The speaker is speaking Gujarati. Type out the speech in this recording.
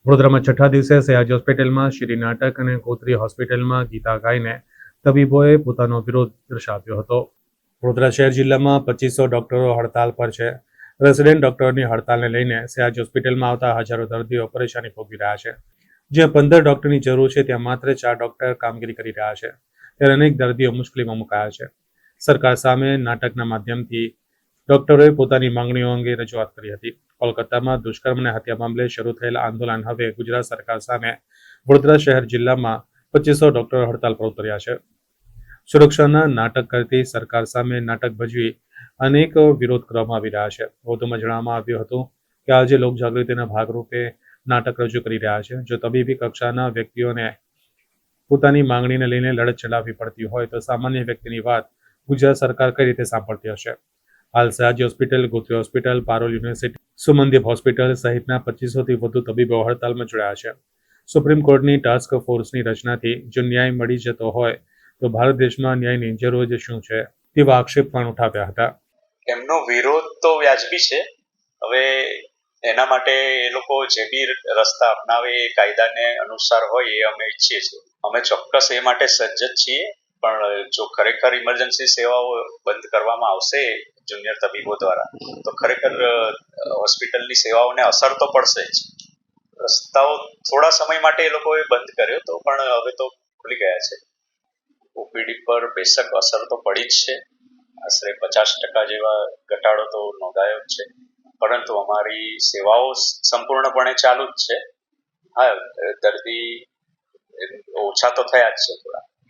વડોદરામાં છઠ્ઠા દિવસે સયાજી હોસ્પિટલમાં શ્રી નાટક અને ગોત્રી હોસ્પિટલમાં ગીતા ગાઈને તબીબોએ પોતાનો વિરોધ દર્શાવ્યો હતો. વડોદરા શહેર જિલ્લામાં 2500 ડોક્ટરો હડતાલ પર છે. રેસિડેન્ટ ડોક્ટરોની હડતાલને લઈને સયાજી હોસ્પિટલમાં આવતા હજારો દર્દીઓ પરેશાની ભોગવી રહ્યા છે. જ્યાં 15 ડોક્ટરની જરૂર છે ત્યાં માત્ર 4 ડોક્ટર કામગીરી કરી રહ્યા છે, ત્યારે અનેક દર્દીઓ મુશ્કેલીમાં મુકાયા છે. સરકાર સામે નાટકના માધ્યમથી ડોક્ટરોએ પોતાની માંગણીઓ અંગે રજૂઆત કરી હતી. કોલકાતામાં દુષ્કર્મ અને હત્યા મામલે શરૂ થયેલા આંદોલન હવે ગુજરાત સરકાર સામે વડોદરા શહેર જિલ્લામાં 2500 ડોક્ટરો હડતાલ પર ઉતર્યા છે. સુરક્ષાના નાટક કરતી સરકાર સામે નાટક ભજવી અનેક વિરોધ કરવામાં આવી રહ્યા છે. વધુમાં જણાવવામાં આવ્યું હતું કે આજે લોકજાગૃતિના ભાગરૂપે નાટક રજૂ કરી રહ્યા છે. જો તબીબી કક્ષાના વ્યક્તિઓને પોતાની માંગણીને લઈને લડત ચલાવવી પડતી હોય તો સામાન્ય વ્યક્તિની વાત ગુજરાત સરકાર કઈ રીતે સાંભળતી હશે. હાલ Sayaji hospital, Gotri hospital, Parul university, Sumandeep hospital સહિતના 2500થી વધુ તબીબો હડતાલમાં જોડાયા છે. સુપ્રીમ કોર્ટની ટાસ્ક ફોર્સની રચનાથી જો ન્યાય મળી જતો હોય તો ભારત દેશમાં ન્યાયની જરૂર જ શું છે તેવા આક્ષેપ પણ ઉઠાવ્યા હતા. એમનો વિરોધ તો વ્યાજબી છે. હવે એના માટે એ લોકો જે બી રસ્તા અપનાવે એ કાયદાને અનુસાર હોય એ અમે ઈચ્છીએ છીએ. અમે ચોક્કસ એ માટે સજ્જ જ છીએ. પણ જો ખરેખર ઇમરજન્સી સેવાઓ બંધ કરવામાં આવશે જુનિયર તબીબો દ્વારા તો ખરેખર હોસ્પિટલની સેવાઓને અસર તો પડશે જ. રસ્તાઓ થોડા સમય માટે એ લોકોએ બંધ કર્યો તો પણ હવે તો ખુલી ગયા છે. ઓપીડી પર બેશક અસર તો પડી જ છે. આશરે 50% જેવા ઘટાડો તો નોંધાયો જ છે, પરંતુ અમારી સેવાઓ સંપૂર્ણપણે ચાલુ જ છે. હા, દર્દી ઓછા તો થયા જ છે થોડા.